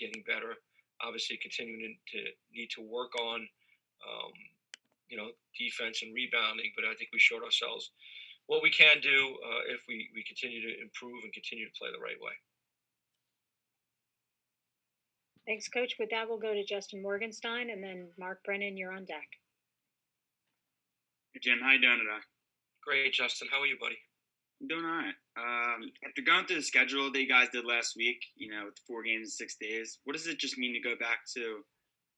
getting better. Obviously, continuing to need to work on, defense and rebounding. But I think we showed ourselves what we can do if we continue to improve and continue to play the right way. Thanks, Coach. With that, we'll go to Justin Morgenstein, and then Mark Brennan, you're on deck. Hey, Jim. How you doing today? Great, Justin. How are you, buddy? I'm doing all right. After going through the schedule that you guys did last week, with 4 games in 6 days, what does it just mean to go back to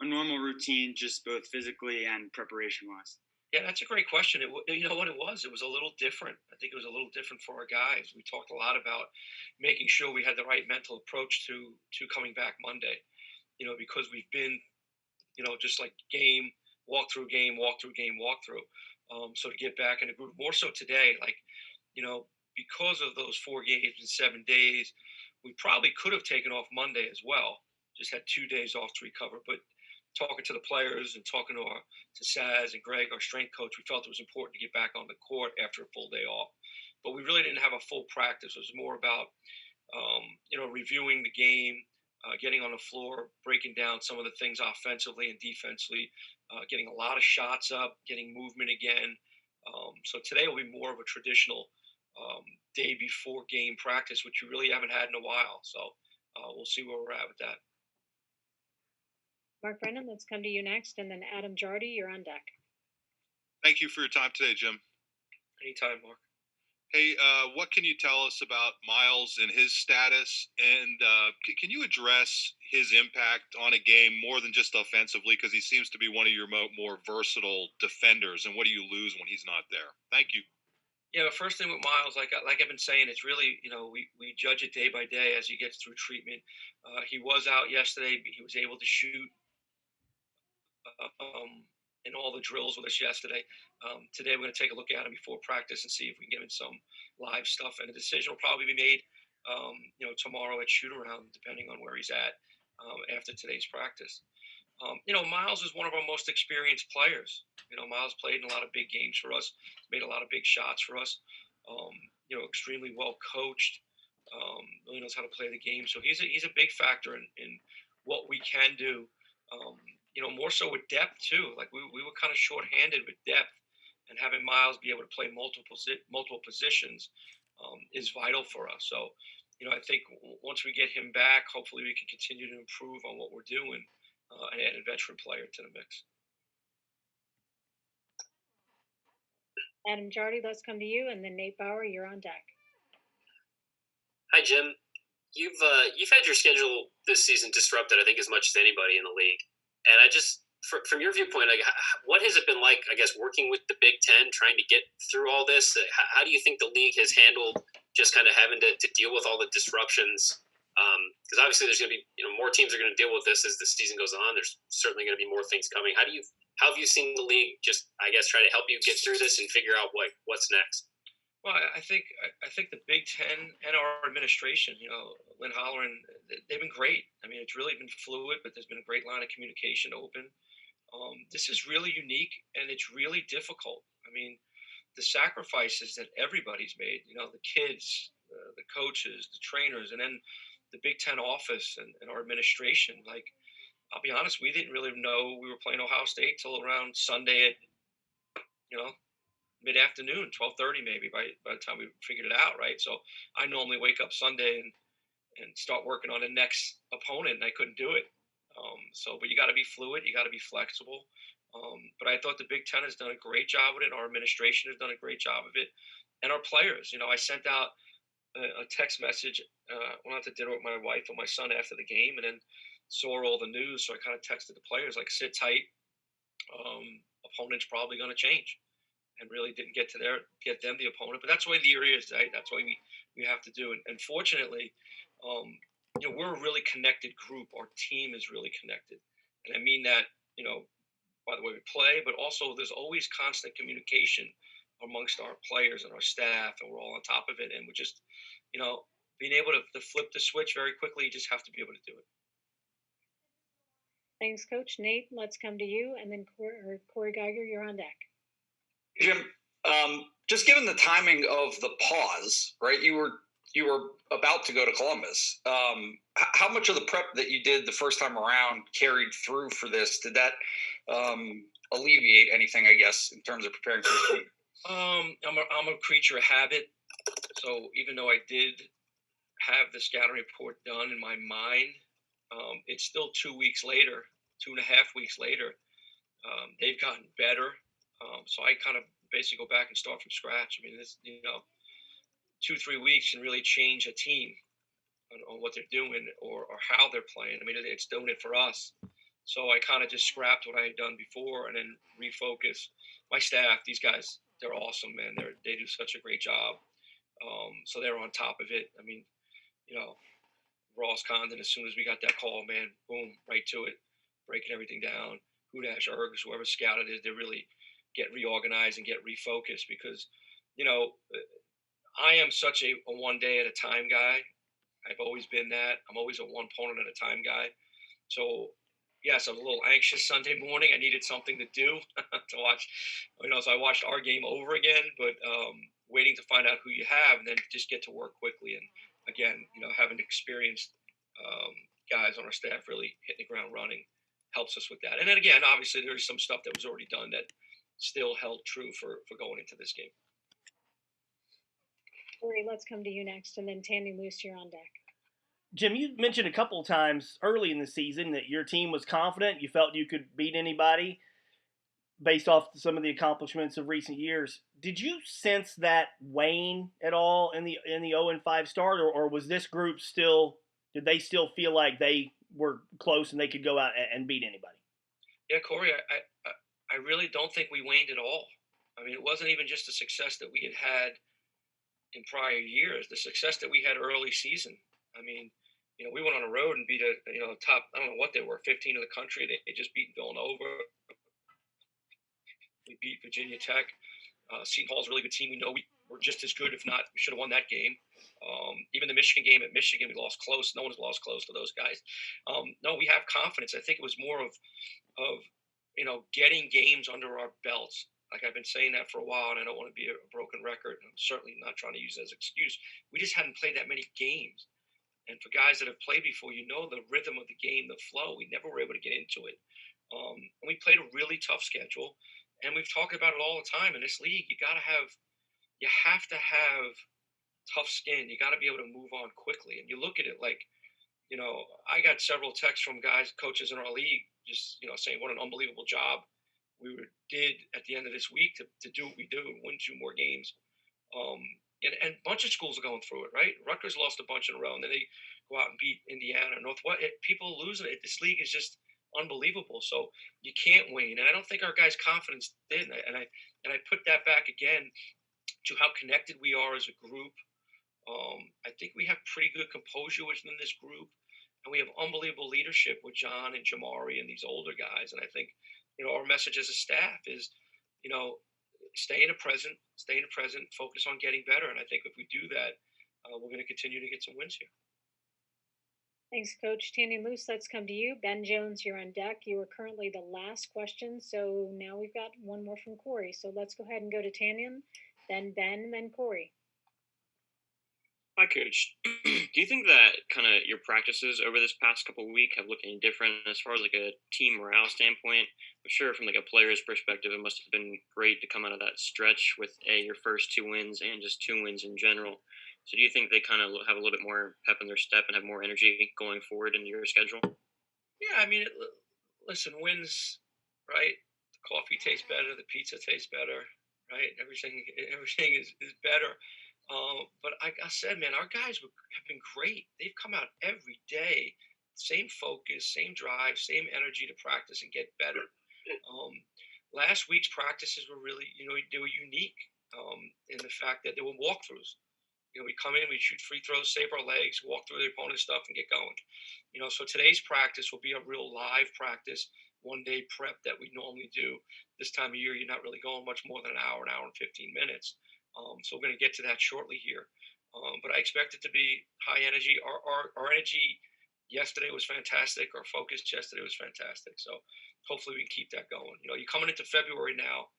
a normal routine, just both physically and preparation-wise? Yeah, that's a great question. You know what it was? It was a little different. I think it was a little different for our guys. We talked a lot about making sure we had the right mental approach to coming back Monday. Because we've been, just like walk through game, walk through game, walk through. So to get back in a group, more so today, because of those 4 games in 7 days, we probably could have taken off Monday as well. Just had 2 days off to recover. But talking to the players and talking to Saz and Greg, our strength coach, we felt it was important to get back on the court after a full day off. But we really didn't have a full practice. It was more about, reviewing the game, getting on the floor, breaking down some of the things offensively and defensively, getting a lot of shots up, getting movement again. So today will be more of a traditional day before game practice, which we really haven't had in a while. So we'll see where we're at with that. Mark Brennan, let's come to you next, and then Adam Jardy, you're on deck. Thank you for your time today, Jim. Anytime, Mark. Hey, what can you tell us about Miles and his status? And can you address his impact on a game more than just offensively? Because he seems to be one of your more versatile defenders. And what do you lose when he's not there? Thank you. Yeah, the first thing with Miles, like I've been saying, it's really, we judge it day by day as he gets through treatment. He was out yesterday. He was able to shoot in all the drills with us yesterday. Today we're going to take a look at him before practice and see if we can give him some live stuff. And a decision will probably be made, tomorrow at shoot around, depending on where he's at after today's practice. Miles is one of our most experienced players. Miles played in a lot of big games for us, made a lot of big shots for us. Extremely well coached. Really knows how to play the game. So he's a big factor in what we can do. More so with depth too. Like we were kind of shorthanded with depth, and having Miles be able to play multiple positions is vital for us. So, I think once we get him back, hopefully we can continue to improve on what we're doing and add a veteran player to the mix. Adam Jardy, let's come to you, and then Nate Bauer, you're on deck. Hi, Jim. You've had your schedule this season disrupted, I think, as much as anybody in the league. And I just, from your viewpoint, what has it been like, I guess, working with the Big Ten, trying to get through all this? How do you think the league has handled just kind of having to deal with all the disruptions? Because obviously there's going to be, more teams are going to deal with this as the season goes on. There's certainly going to be more things coming. How have you seen the league just, I guess, try to help you get through this and figure out what's next? Well, I think the Big Ten and our administration, Lynn Holloran, they've been great. I mean, it's really been fluid, but there's been a great line of communication open. This is really unique, and it's really difficult. I mean, the sacrifices that everybody's made, the kids, the coaches, the trainers, and then the Big Ten office and our administration. Like, I'll be honest, we didn't really know we were playing Ohio State till around Sunday at, mid-afternoon, 12:30 maybe, by the time we figured it out, right? So I normally wake up Sunday and start working on the next opponent, and I couldn't do it. But you got to be fluid, you got to be flexible. But I thought the Big Ten has done a great job with it. Our administration has done a great job of it, and our players. I sent out a text message. Went out to dinner with my wife and my son after the game, and then saw all the news. So I kind of texted the players like, "Sit tight. Opponent's probably going to change." And really didn't get them the opponent. But that's the way the area is, right? That's why we have to do it. And fortunately, we're a really connected group. Our team is really connected. And I mean that, by the way we play, but also there's always constant communication amongst our players and our staff, and we're all on top of it. And we're just, being able to flip the switch very quickly, you just have to be able to do it. Thanks, Coach. Nate, let's come to you. And then Corey Geiger, you're on deck. Jim, just given the timing of the pause, right? You were about to go to Columbus. How much of the prep that you did the first time around carried through for this? Did that alleviate anything, I guess, in terms of preparing for the team? I'm a creature of habit. So even though I did have the scouting report done in my mind, it's still 2 weeks later, 2.5 weeks later. They've gotten better. So I kind of basically go back and start from scratch. I mean, this, 2-3 weeks can really change a team on what they're doing or how they're playing. I mean, it's doing it for us. So I kind of just scrapped what I had done before and then refocus. My staff, these guys, they're awesome, man. They do such a great job. So they're on top of it. I mean, Ross Condon, as soon as we got that call, man, boom, right to it, breaking everything down. Hudash, Ergs, whoever scouted it, they really get reorganized and get refocused because, I am such a one day at a time guy. I've always been that. I'm always a one opponent at a time guy. So, yes, I was a little anxious Sunday morning. I needed something to do to watch. So I watched our game over again, but waiting to find out who you have and then just get to work quickly. And again, having experienced guys on our staff really hitting the ground running helps us with that. And then again, obviously, there's some stuff that was already done that still held true for going into this game. Corey, let's come to you next, and then Tandy Luce, you're on deck. Jim, you mentioned a couple of times early in the season that your team was confident. You felt you could beat anybody based off some of the accomplishments of recent years. Did you sense that wane at all in the 0-5 start, or was this group still? Did they still feel like they were close and they could go out and beat anybody? Yeah, Corey, I really don't think we waned at all. I mean, it wasn't even just the success that we had in prior years, the success that we had early season. I mean, we went on a road and beat top, I don't know what they were, 15 of the country. They just beat Villanova. We beat Virginia Tech. Seton Hall's a really good team. We know we were just as good, if not, we should have won that game. Even the Michigan game at Michigan, we lost close. No one's lost close to those guys. No, we have confidence. I think it was more of getting games under our belts. Like I've been saying that for a while, and I don't want to be a broken record. I'm certainly not trying to use it as an excuse. We just hadn't played that many games. And for guys that have played before, the rhythm of the game, the flow. We never were able to get into it. And we played a really tough schedule. And we've talked about it all the time in this league. You have to have tough skin. You got to be able to move on quickly. And you look at it like, I got several texts from coaches in our league, just, saying what an unbelievable job we did at the end of this week to do what we do and win 2 more games. And a bunch of schools are going through it, right? Rutgers lost a bunch in a row, and then they go out and beat Indiana, people are losing it. This league is just unbelievable. So you can't win. And I don't think our guys' confidence did. And I put that back again to how connected we are as a group. I think we have pretty good composure within this group, and we have unbelievable leadership with John and Jamari and these older guys. And I think, our message as a staff is, stay in the present, focus on getting better. And I think if we do that, we're going to continue to get some wins here. Thanks, Coach. Tandy Luce, let's come to you. Ben Jones, you're on deck. You are currently the last question, so now we've got one more from Corey. So let's go ahead and go to Tanyan, then Ben, and then Corey. Hi, Coach. Do you think that kind of your practices over this past couple of weeks have looked any different as far as like a team morale standpoint? I'm sure from like a player's perspective, it must have been great to come out of that stretch with your first 2 wins and just 2 wins in general. So do you think they kind of have a little bit more pep in their step and have more energy going forward into your schedule? Yeah, I mean, listen, wins, right? The coffee tastes better, the pizza tastes better, right? Everything is better. But like I said, man, our guys have been great. They've come out every day, same focus, same drive, same energy to practice and get better. Last week's practices were really, they were unique in the fact that they were walkthroughs. We come in, we shoot free throws, save our legs, walk through the opponent's stuff, and get going. So today's practice will be a real live practice, 1-day prep that we normally do. This time of year, you're not really going much more than an hour and 15 minutes. So we're going to get to that shortly here. But I expect it to be high energy. Our energy yesterday was fantastic. Our focus yesterday was fantastic. So hopefully we can keep that going. You're coming into February now.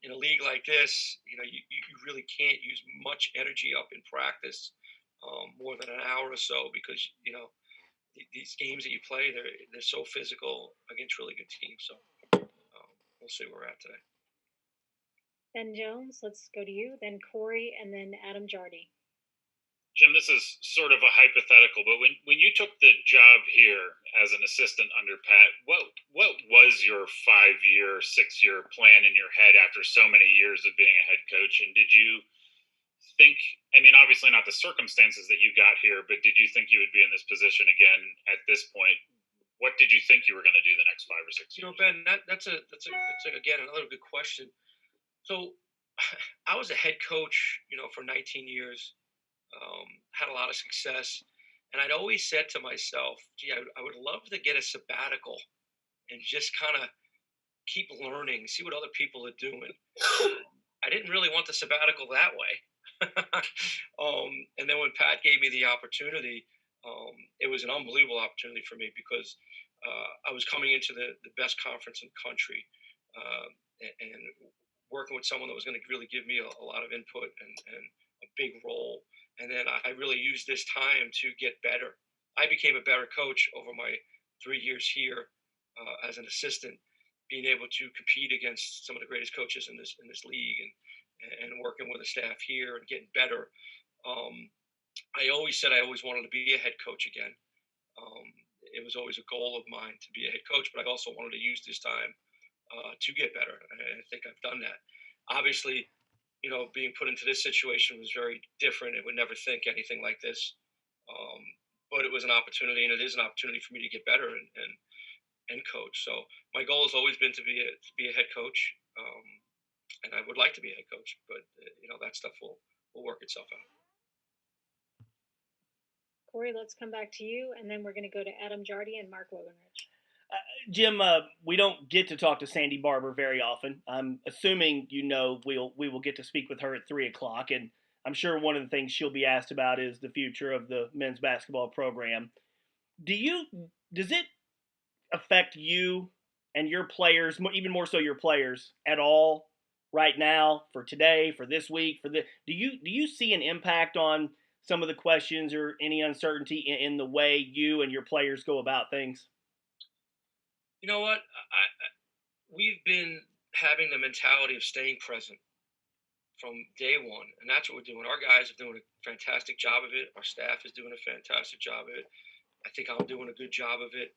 In a league like this, you really can't use much energy up in practice more than an hour or so, because these games that you play, they're so physical against really good teams. So we'll see where we're at today. Ben Jones, let's go to you, then Corey, and then Adam Jardy. Jim, this is sort of a hypothetical, but when you took the job here as an assistant under Pat, what was your 5-year, 6-year plan in your head after so many years of being a head coach? And did you think, I mean, obviously not the circumstances that you got here, but did you think you would be in this position again at this point? What did you think you were going to do the next 5 or 6 years? Ben, that's again another good question. So I was a head coach, for 19 years. Had a lot of success, and I'd always said to myself, gee, I would love to get a sabbatical and just kind of keep learning, see what other people are doing. I didn't really want the sabbatical that way. And then when Pat gave me the opportunity, it was an unbelievable opportunity for me, because I was coming into the best conference in the country, and working with someone that was going to really give me a lot of input and a big role. And then I really used this time to get better. I became a better coach over my 3 years here as an assistant, being able to compete against some of the greatest coaches in this league, and working with the staff here and getting better. I always said I always wanted to be a head coach again. It was always a goal of mine to be a head coach, but I also wanted to use this time to get better. And I think I've done that. Obviously, being put into this situation was very different. I would never think anything like this. But it was an opportunity, and it is an opportunity for me to get better and coach. So my goal has always been to be a head coach. And I would like to be a head coach, but that stuff will work itself out. Corey, let's come back to you, and then we're going to go to Adam Jardy and Mark Wogenrich. Jim, we don't get to talk to Sandy Barber very often. I'm assuming we will get to speak with her at 3:00, and I'm sure one of the things she'll be asked about is the future of the men's basketball program. Does it affect you and your players, even more so your players, at all right now, for today, for this week, do you see an impact on some of the questions or any uncertainty in the way you and your players go about things? You know what? We've been having the mentality of staying present from day one, and that's what we're doing. Our guys are doing a fantastic job of it. Our staff is doing a fantastic job of it. I think I'm doing a good job of it.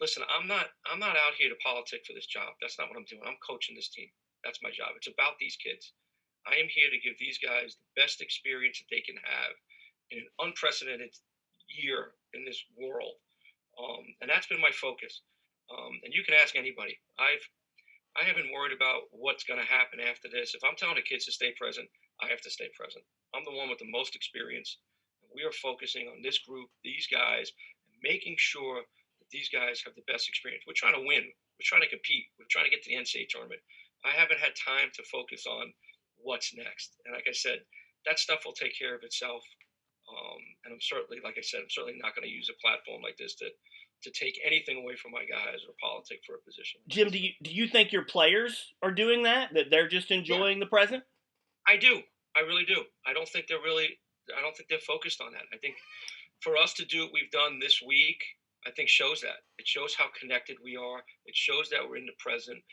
Listen, I'm not out here to politic for this job. That's not what I'm doing. I'm coaching this team. That's my job. It's about these kids. I am here to give these guys the best experience that they can have in an unprecedented year in this world, and that's been my focus. And you can ask anybody. I haven't worried about what's going to happen after this. If I'm telling the kids to stay present, I have to stay present. I'm the one with the most experience. We are focusing on this group, these guys, and making sure that these guys have the best experience. We're trying to win. We're trying to compete. We're trying to get to the NCAA tournament. I haven't had time to focus on what's next. And like I said, that stuff will take care of itself. And I'm certainly, like I said, I'm certainly not going to use a platform like this to take anything away from my guys or politic for a position. Jim, do you think your players are doing that they're just enjoying the present? I do. I really do. I don't think they're focused on that. I think for us to do what we've done this week, I think shows that. It shows how connected we are. It shows that we're in the present.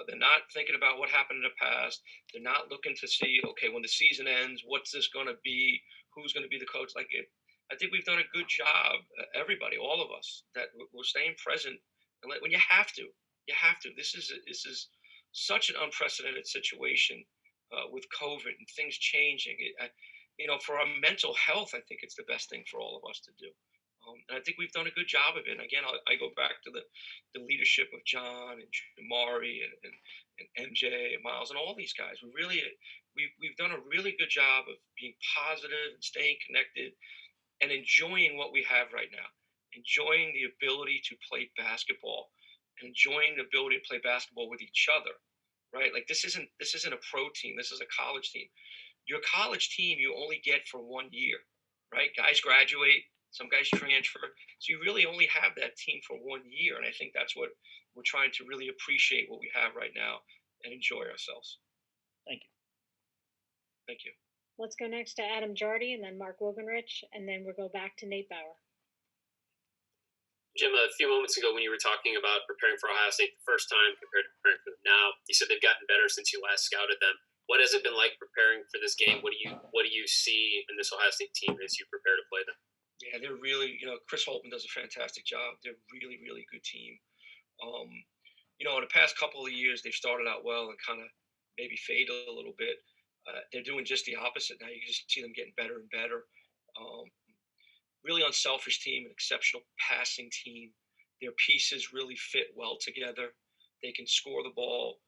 They're not thinking about what happened in the past. They're not looking to see, okay, when the season ends, what's this going to be? Who's going to be the coach? I think we've done a good job, everybody, all of us, that we're staying present. And when you have to. This is such an unprecedented situation with COVID and things changing. For our mental health, I think it's the best thing for all of us to do. And I think we've done a good job of it. And again, I go back to the leadership of John and Jamari and MJ and Miles and all these guys. We've done a really good job of being positive and staying connected and enjoying what we have right now, enjoying the ability to play basketball, enjoying the ability to play basketball with each other, right? Like this isn't a pro team. This is a college team. Your college team you only get for 1 year, right? Guys graduate, some guys transfer. So you really only have that team for 1 year. And I think that's what we're trying to really appreciate what we have right now and enjoy ourselves. Thank you. Thank you. Let's go next to Adam Jardy and then Mark Wogenrich, and then we'll go back to Nate Bauer. Jim, a few moments ago when you were talking about preparing for Ohio State the first time compared to preparing for them now, you said they've gotten better since you last scouted them. What has it been like preparing for this game? What do you see in this Ohio State team as you prepare to play them? Yeah, they're really, Chris Holtman does a fantastic job. They're really, really good team. In the past couple of years, they've started out well and kind of maybe fade a little bit. They're doing just the opposite now. You can just see them getting better and better. Really unselfish team, an exceptional passing team. Their pieces really fit well together. They can score the ball,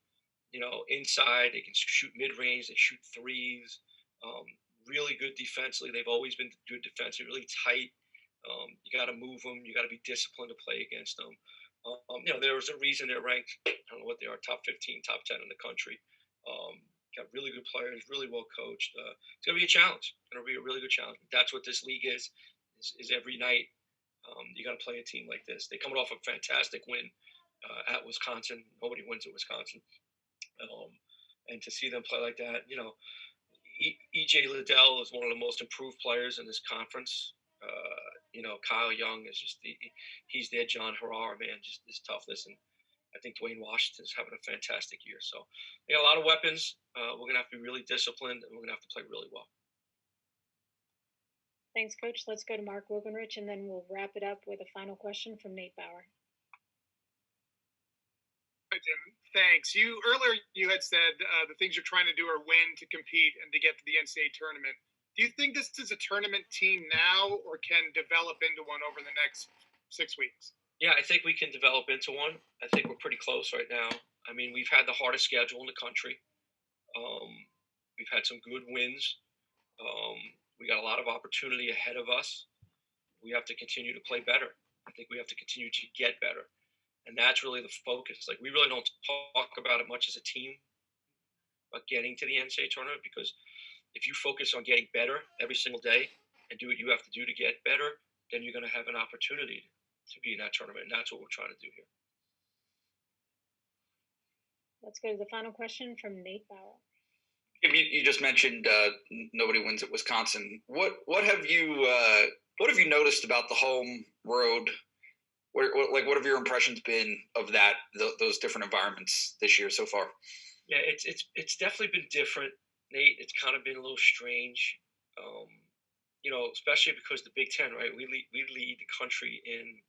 inside. They can shoot mid-range. They shoot threes. Really good defensively. They've always been good defensively, really tight. You got to move them. You got to be disciplined to play against them. There was a reason they're ranked, I don't know what they are, top 15, top 10 in the country. Got really good players, really well coached. It's going to be a challenge. It's going to be a really good challenge. That's what this league is every night. You got to play a team like this. They're coming off a fantastic win at Wisconsin. Nobody wins at Wisconsin. And to see them play like that, E.J. Liddell is one of the most improved players in this conference. Kyle Young is just he's their John Harrar, man, just his toughness. And I think Dwayne Washington's having a fantastic year. So they got a lot of weapons. We're going to have to be really disciplined, and we're going to have to play really well. Thanks, Coach. Let's go to Mark Wogenrich, and then we'll wrap it up with a final question from Nate Bauer. Hi, Jim. Thanks. Earlier you had said the things you're trying to do are win to compete and to get to the NCAA tournament. Do you think this is a tournament team now, or can develop into one over the next 6 weeks? Yeah, I think we can develop into one. I think we're pretty close right now. I mean, we've had the hardest schedule in the country. We've had some good wins. We got a lot of opportunity ahead of us. We have to continue to play better. I think we have to continue to get better. And that's really the focus. Like, we really don't talk about it much as a team, about getting to the NCAA tournament, because if you focus on getting better every single day and do what you have to do to get better, then you're going to have an opportunity to be in that tournament. And that's what we're trying to do here. Let's go to the final question from Nate Bauer. You just mentioned nobody wins at Wisconsin. What have you noticed about the home road? What have your impressions been of those different environments this year so far? Yeah, it's definitely been different, Nate. It's kind of been a little strange, especially because the Big Ten, right? We lead the country in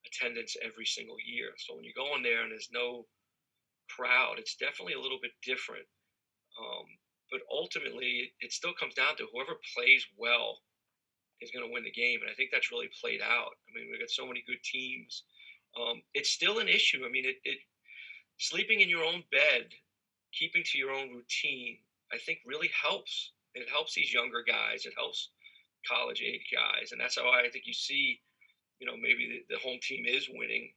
attendance every single year. So when you go in there and there's no crowd, it's definitely a little bit different. But ultimately, it still comes down to whoever plays well is going to win the game. And I think that's really played out. I mean, we've got so many good teams. It's still an issue. I mean, sleeping in your own bed, keeping to your own routine, I think really helps. It helps these younger guys. It helps college age guys. And that's how I think you see, maybe the home team is winning,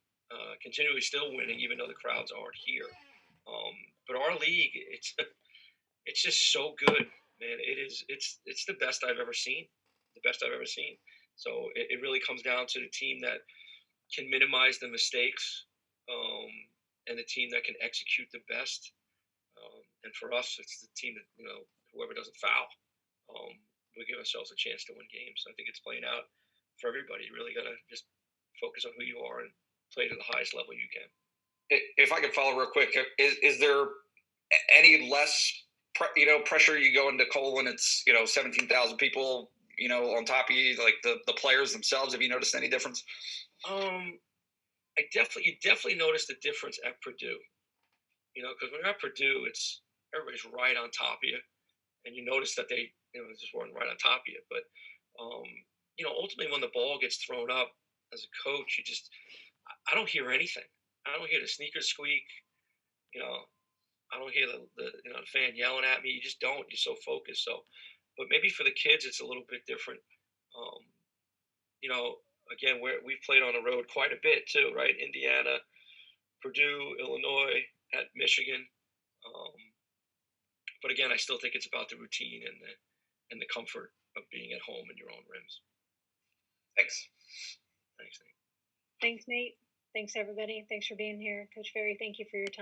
continually still winning, even though the crowds aren't here. But our league, it's just so good, man. It's the best I've ever seen. So it really comes down to the team that can minimize the mistakes, and the team that can execute the best. And for us, it's the team that, whoever doesn't foul, we give ourselves a chance to win games. So I think it's playing out for everybody. You really got to just focus on who you are and play to the highest level you can. If I could follow real quick, is there any less pressure? You go into Cole and it's 17,000 people on top of you, like the players themselves. Have you noticed any difference? You definitely notice the difference at Purdue. Because when you're at Purdue, everybody's right on top of you, and you notice that they just weren't right on top of you. But ultimately, when the ball gets thrown up, as a coach, I don't hear anything. I don't hear the sneakers squeak. I don't hear the fan yelling at me. You just don't. You're so focused. So, but maybe for the kids, it's a little bit different. Again, we've played on the road quite a bit too, right? Indiana, Purdue, Illinois, at Michigan. But again, I still think it's about the routine and the comfort of being at home in your own rims. Thanks. Thanks, Nate. Thanks, everybody. Thanks for being here. Coach Ferry, thank you for your time.